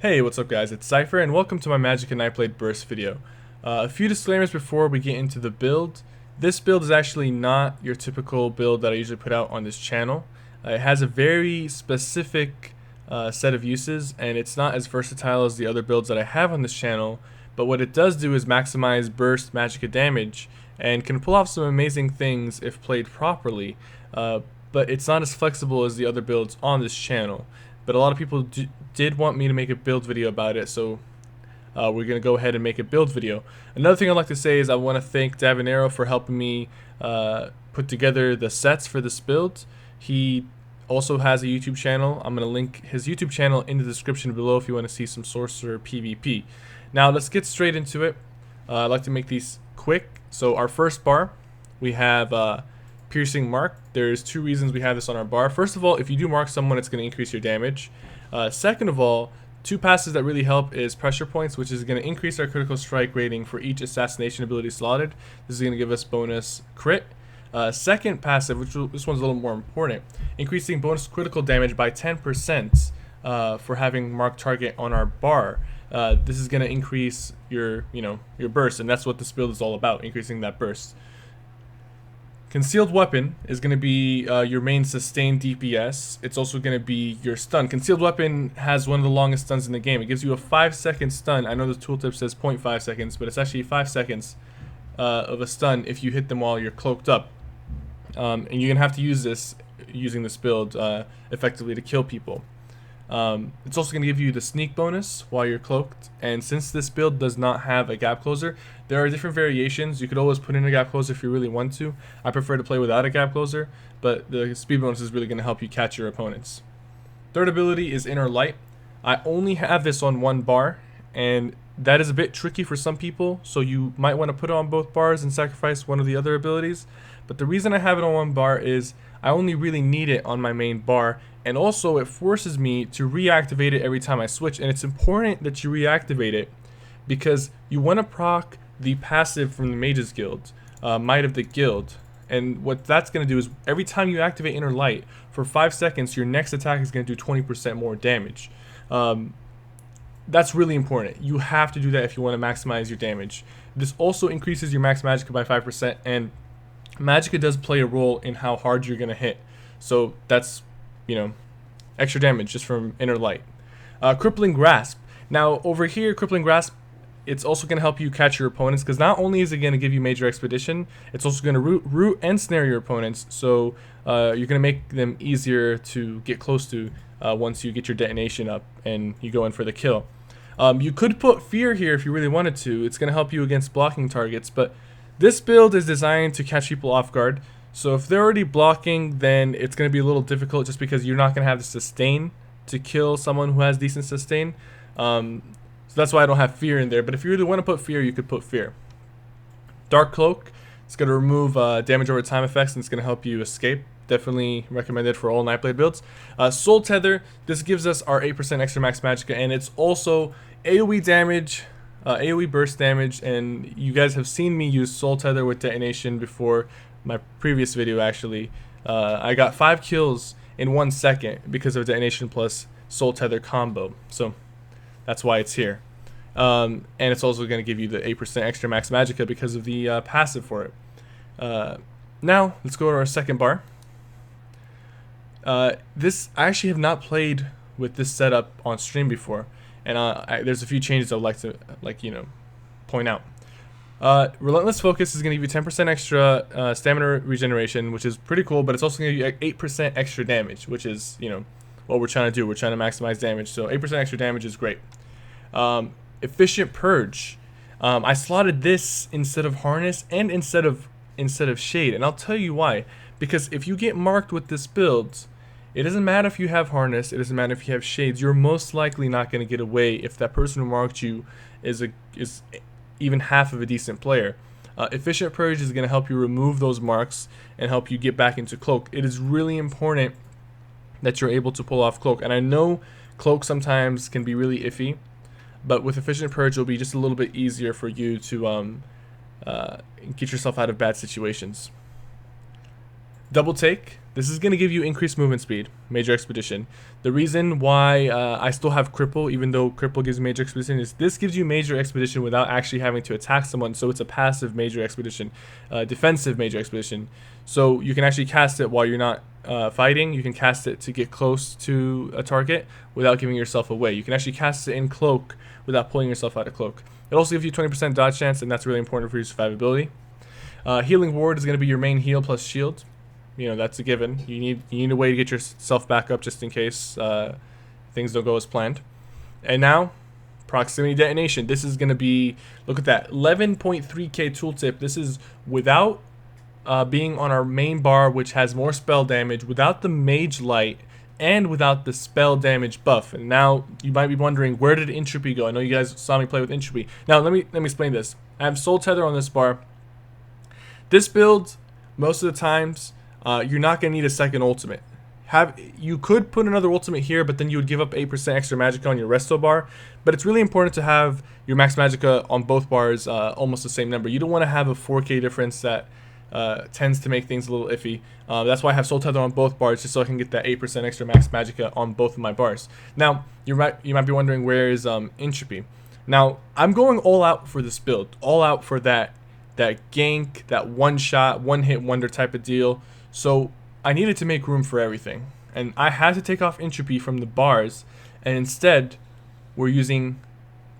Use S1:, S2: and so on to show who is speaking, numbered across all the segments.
S1: Hey, what's up guys, it's Cypher and welcome to my Magicka Nightblade burst video. A few disclaimers before we get into the build. This build is actually not your typical build that I usually put out on this channel. It has a very specific set of uses and it's not as versatile as the other builds that I have on this channel, but what it does do is maximize burst Magicka damage and can pull off some amazing things if played properly, but it's not as flexible as the other builds on this channel. But a lot of people did want me to make a build video about it, so we're going to go ahead and make a build video. Another thing I'd like to say is I want to thank Davinero for helping me put together the sets for this build. He also has a YouTube channel. I'm going to link his YouTube channel in the description below if you want to see some sorcerer PvP. Now let's get straight into it. I'd like to make these quick. So our first bar, we have piercing mark. There's two reasons we have this on our bar. First of all, if you do mark someone, it's going to increase your damage. Second of all, two passes that really help is pressure points, which is going to increase our critical strike rating for each assassination ability slotted. This is going to give us bonus crit. Second passive, this one's a little more important, increasing bonus critical damage by 10% for having marked target on our bar. This is going to increase your burst, and that's what this build is all about, increasing that burst. Concealed weapon is going to be your main sustained DPS. It's also going to be your stun. Concealed weapon has one of the longest stuns in the game. It gives you a 5-second stun. I know the tooltip says 0.5 seconds, but it's actually 5 seconds of a stun if you hit them while you're cloaked up. And you're going to have to use this using this build effectively to kill people. It's also going to give you the sneak bonus while you're cloaked, and since this build does not have a gap closer, there are different variations. You could always put in a gap closer if you really want to. I prefer to play without a gap closer, but the speed bonus is really going to help you catch your opponents. Third ability is Inner Light. I only have this on one bar, and that is a bit tricky for some people, so you might want to put it on both bars and sacrifice one of the other abilities. But the reason I have it on one bar is I only really need it on my main bar, and also it forces me to reactivate it every time I switch, and it's important that you reactivate it because you want to proc the passive from the Mage's Guild, Might of the Guild, and what that's going to do is every time you activate Inner Light for 5 seconds, your next attack is going to do 20% more damage. That's really important. You have to do that if you want to maximize your damage. This also increases your max Magicka by 5%, and Magicka does play a role in how hard you're going to hit. So that's, extra damage just from Inner Light. Crippling Grasp. Now, over here, Crippling Grasp, it's also going to help you catch your opponents, because not only is it going to give you Major Expedition, it's also going to root and snare your opponents, so you're going to make them easier to get close to once you get your detonation up and you go in for the kill. You could put Fear here if you really wanted to. It's going to help you against blocking targets, but this build is designed to catch people off guard, so if they're already blocking, then it's going to be a little difficult just because you're not going to have the sustain to kill someone who has decent sustain. So that's why I don't have Fear in there, but if you really want to put Fear, you could put Fear. Dark Cloak, it's going to remove damage over time effects, and it's going to help you escape. Definitely recommended for all Nightblade builds. Soul Tether, this gives us our 8% extra max Magicka, and it's also AoE damage, AoE burst damage, and you guys have seen me use Soul Tether with Detonation before. My previous video actually. I got 5 kills in 1 second because of Detonation plus Soul Tether combo, so that's why it's here. And it's also going to give you the 8% extra max Magicka because of the passive for it. Now, let's go to our second bar. This, I actually have not played with this setup on stream before, and there's a few changes I'd like to point out. Relentless Focus is going to give you 10% extra stamina regeneration, which is pretty cool, but it's also going to give you 8% extra damage, which is, what we're trying to do. We're trying to maximize damage, so 8% extra damage is great. Efficient Purge. I slotted this instead of Harness and instead of Shade, and I'll tell you why. Because if you get marked with this build, it doesn't matter if you have Harness, it doesn't matter if you have Shades, you're most likely not going to get away if that person who marked you is even half of a decent player. Efficient Purge is going to help you remove those marks and help you get back into Cloak. It is really important that you're able to pull off Cloak, and I know Cloak sometimes can be really iffy, but with Efficient Purge it'll be just a little bit easier for you to get yourself out of bad situations. Double Take. This is going to give you increased movement speed, Major Expedition. The reason why I still have Cripple, even though Cripple gives Major Expedition, is this gives you Major Expedition without actually having to attack someone, so it's a passive Major Expedition, defensive Major Expedition. So you can actually cast it while you're not fighting. You can cast it to get close to a target without giving yourself away. You can actually cast it in Cloak without pulling yourself out of Cloak. It also gives you 20% dodge chance, and that's really important for your survivability. Healing Ward is going to be your main heal plus shield. You know, that's a given. You need a way to get yourself back up just in case things don't go as planned. And now, Proximity Detonation. This is going to be, look at that, 11.3k tooltip. This is without being on our main bar, which has more spell damage, without the Mage Light, and without the spell damage buff. And now you might be wondering, where did Entropy go? I know you guys saw me play with Entropy. Now let me explain this. I have Soul Tether on this bar. This build, most of the times, you're not going to need a second ultimate. You could put another ultimate here, but then you would give up 8% extra Magicka on your resto bar. But it's really important to have your max Magicka on both bars almost the same number. You don't want to have a 4k difference that tends to make things a little iffy. That's why I have Soul Tether on both bars, just so I can get that 8% extra max Magicka on both of my bars. Now, you might be wondering, where is Entropy? Now, I'm going all out for this build. All out for that gank, that one-shot, one-hit wonder type of deal. So I needed to make room for everything, and I had to take off Entropy from the bars, and instead we're using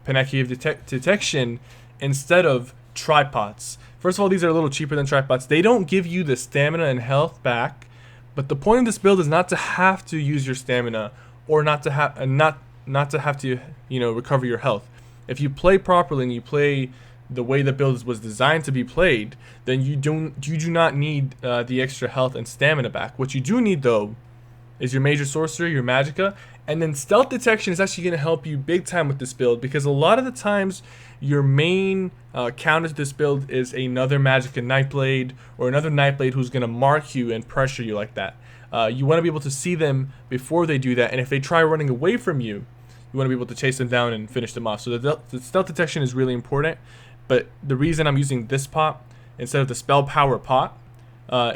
S1: Panacea of Detection instead of Tripods. First of all, these are a little cheaper than Tripods. They don't give you the stamina and health back, but the point of this build is not to have to use your stamina, or not to have to recover your health. If you play properly and you play the way the build was designed to be played, then you do not need the extra health and stamina back. What you do need, though, is your Major Sorcery, your Magicka, and then Stealth Detection is actually going to help you big time with this build, because a lot of the times your main counter to this build is another Magicka Nightblade, or another Nightblade who's going to mark you and pressure you like that. You want to be able to see them before they do that, and if they try running away from you, you want to be able to chase them down and finish them off. So the Stealth Detection is really important. But the reason I'm using this pot instead of the Spell Power pot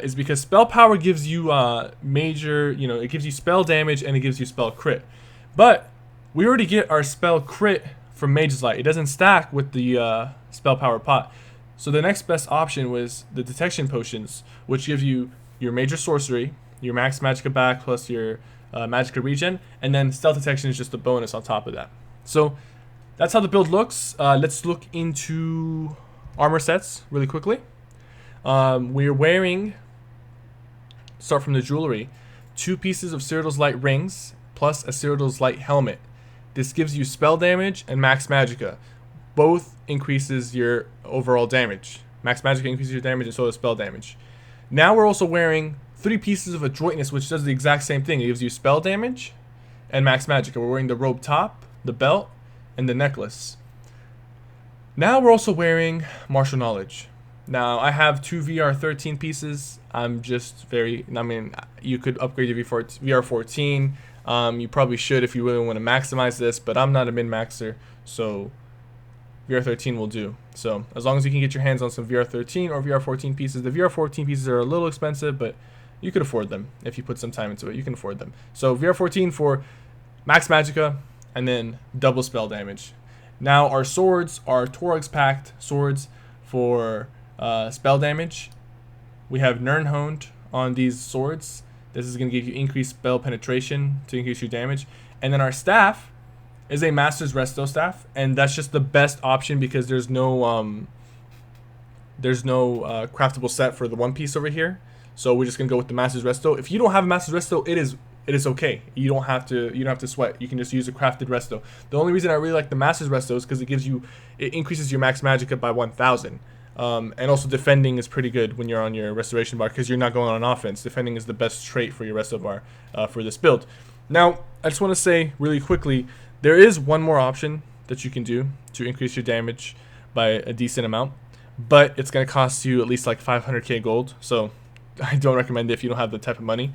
S1: is because Spell Power gives you it gives you spell damage and it gives you spell crit. But we already get our spell crit from Mage's Light. It doesn't stack with the Spell Power pot. So the next best option was the Detection Potions, which give you your Major Sorcery, your Max Magicka back plus your Magicka regen, and then Stealth Detection is just a bonus on top of that. So that's how the build looks. Let's look into armor sets really quickly. We're wearing, start from the jewelry, 2 pieces of Cyrodiil's Light rings plus a Cyrodiil's Light helmet. This gives you spell damage and max Magicka. Both increases your overall damage. Max Magicka increases your damage and so does spell damage. Now we're also wearing 3 pieces of Adroitness, which does the exact same thing. It gives you spell damage and max Magicka. We're wearing the robe top, the belt, and the necklace. Now we're also wearing Martial Knowledge. Now I have 2 VR13 pieces. You could upgrade to VR14. You probably should if you really want to maximize this, but I'm not a min-maxer, so VR13 will do. So as long as you can get your hands on some VR13 or VR14 pieces. The VR14 pieces are a little expensive, but you could afford them if you put some time into it. You can afford them. So VR14 for max Magicka, and then double spell damage. Now our swords are Torag's Pact swords for spell damage. We have Nirnhoned on these swords. This is going to give you increased spell penetration to increase your damage. And then our staff is a Master's Resto staff, and that's just the best option because there's no craftable set for the one piece over here. So we're just gonna go with the Master's Resto. If you don't have a Master's Resto, it is okay. You don't have to sweat. You can just use a crafted resto. The only reason I really like the Master's Resto is because it increases your max Magicka by 1,000. And also defending is pretty good when you're on your restoration bar because you're not going on offense. Defending is the best trait for your resto bar for this build. Now, I just want to say really quickly, there is one more option that you can do to increase your damage by a decent amount, but it's going to cost you at least like 500k gold. So I don't recommend it if you don't have the type of money.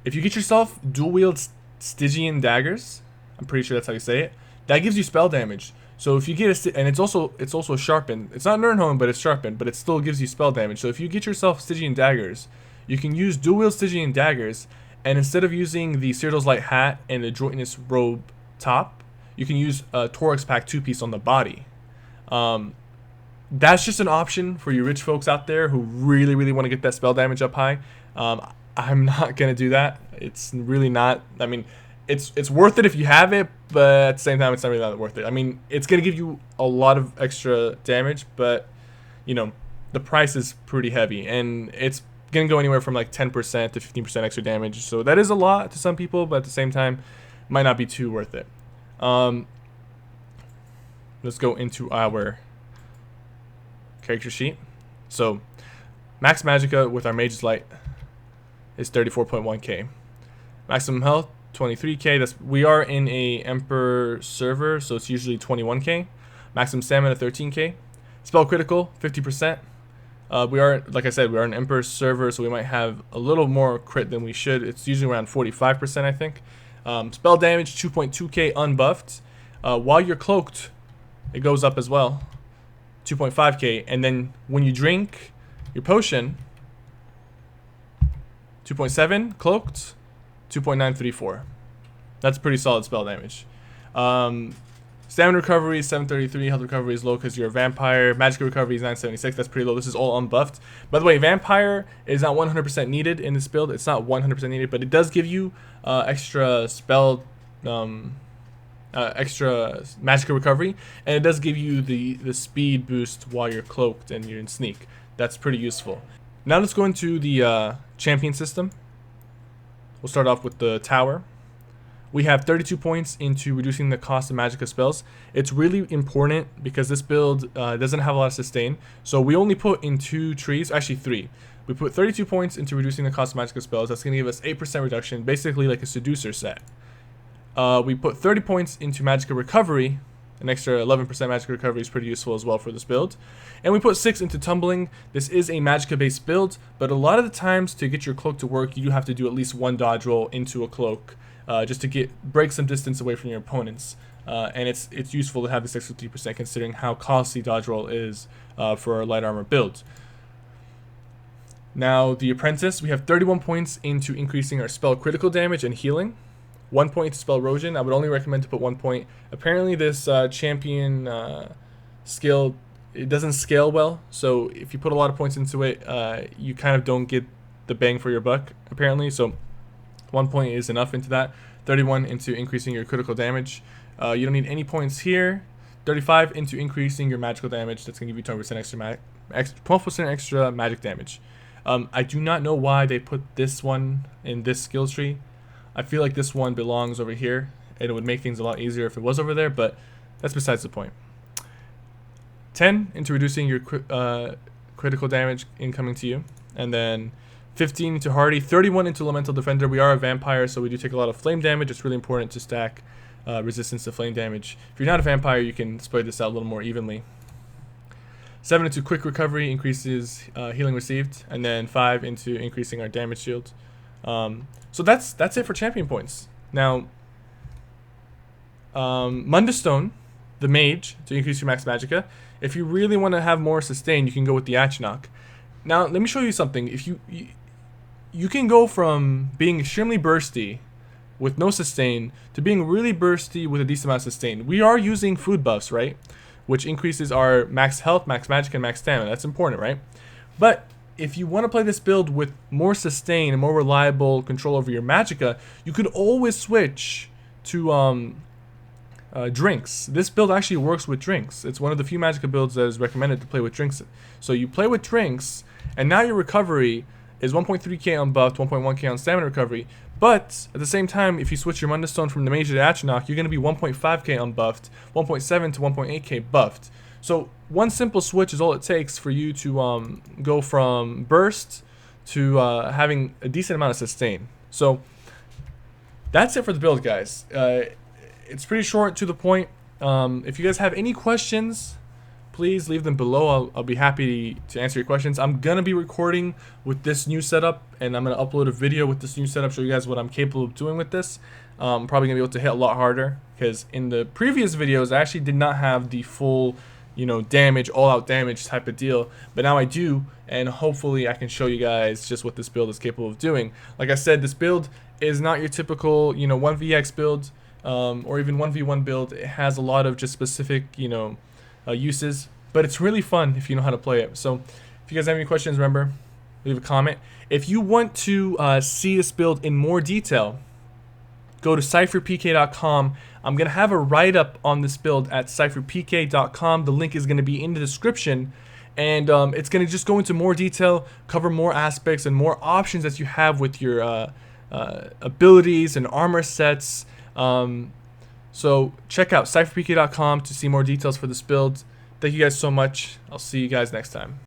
S1: If you get yourself dual wield Stygian daggers, I'm pretty sure that's how you say it, that gives you spell damage. So if you get and it's also sharpened. It's not Nirnhoned, but it's sharpened, but it still gives you spell damage. So if you get yourself Stygian daggers, you can use dual wield Stygian daggers, and instead of using the Cyrodiil's Light hat and the Adroitness robe top, you can use a Torx pack 2-piece on the body. That's just an option for you rich folks out there who really want to get that spell damage up high. I'm not gonna do that. It's really not. I mean, it's worth it if you have it, but at the same time, it's not really that worth it. I mean, it's gonna give you a lot of extra damage, but you know, the price is pretty heavy, and it's gonna go anywhere from like 10% to 15% extra damage. So that is a lot to some people, but at the same time, might not be too worth it. Let's go into our character sheet. So max Magicka with our Mage's Light is 34.1k. Maximum health 23k. We are in a Emperor server, so it's usually 21k. Maximum stamina 13k. Spell critical 50%. We are, like I said, we are an Emperor server, so we might have a little more crit than we should. It's usually around 45%, I think. Spell damage 2.2k unbuffed. While you're cloaked, it goes up as well, 2.5k. And then when you drink your potion, 2.7 cloaked, 2.934. That's pretty solid spell damage. Stamina recovery is 733. Health recovery is low because you're a vampire. Magic recovery is 976. That's pretty low. This is all unbuffed. By the way, vampire is not 100% needed in this build. It's not 100% needed, but it does give you extra spell, extra magic recovery, and it does give you the speed boost while you're cloaked and you're in sneak. That's pretty useful. Now let's go into the champion system. We'll start off with the tower. We have 32 points into reducing the cost of Magicka spells. It's really important because this build doesn't have a lot of sustain. So we only put in 2 trees, actually 3. We put 32 points into reducing the cost of Magicka spells. That's going to give us 8% reduction, basically like a Seducer set. We put 30 points into Magicka recovery. An extra 11% Magicka recovery is pretty useful as well for this build. And we put 6 into tumbling. This is a Magicka based build, but a lot of the times to get your cloak to work, you do have to do at least 1 dodge roll into a cloak. Just to break some distance away from your opponents, and it's useful to have this extra 3% considering how costly dodge roll is for a light armor build. Now the Apprentice, we have 31 points into increasing our spell critical damage and healing, 1 point to spell erosion. I would only recommend to put 1 point. Apparently this champion skill, it doesn't scale well, so if you put a lot of points into it, you kind of don't get the bang for your buck apparently. So 1 point is enough into that. 31 into increasing your critical damage. You don't need any points here. 35 into increasing your magical damage. That's going to give you 12% extra 12% extra magic damage. I do not know why they put this one in this skill tree. I feel like this one belongs over here, and it would make things a lot easier if it was over there, but that's besides the point. 10 into reducing your critical damage incoming to you, and then 15 into Hardy, 31 into Elemental Defender. We are a vampire, so we do take a lot of flame damage. It's really important to stack resistance to flame damage. If you're not a vampire, you can spread this out a little more evenly. 7 into Quick Recovery, increases healing received, and then 5 into increasing our damage shield. So that's it for champion points. Now, Mundustone, the mage, to increase your max Magicka. If you really want to have more sustain, you can go with the Atchnok. Now, let me show you something. If you can go from being extremely bursty with no sustain to being really bursty with a decent amount of sustain. We are using food buffs, right? Which increases our max health, max magic, and max stamina. That's important, right? But if you want to play this build with more sustain and more reliable control over your Magicka, you could always switch to drinks. This build actually works with drinks. It's one of the few Magicka builds that is recommended to play with drinks. So you play with drinks, and now your recovery is 1.3k unbuffed, 1.1k on stamina recovery. But at the same time, if you switch your Mundustone from the Mage to Atchnok, you're going to be 1.5k unbuffed, 1.7 to 1.8k buffed. So one simple switch is all it takes for you to go from burst to having a decent amount of sustain. So that's it for the build, guys. It's pretty short, to the point. If you guys have any questions, please leave them below. I'll be happy to answer your questions. I'm gonna be recording with this new setup, and I'm gonna upload a video with this new setup, show you guys what I'm capable of doing with this. I'm probably gonna be able to hit a lot harder, because in the previous videos I actually did not have the full, you know, damage, all out damage type of deal, but now I do, and hopefully I can show you guys just what this build is capable of doing. Like I said, this build is not your typical, you know, 1vx build, or even 1v1 build. It has a lot of just specific, you know, uses, but it's really fun if you know how to play it. So if you guys have any questions, remember, leave a comment. If you want to see this build in more detail, go to cypherpk.com. I'm going to have a write-up on this build at cypherpk.com. The link is going to be in the description, and it's going to just go into more detail, cover more aspects and more options that you have with your abilities and armor sets. So check out cypherpk.com to see more details for this build. Thank you guys so much. I'll see you guys next time.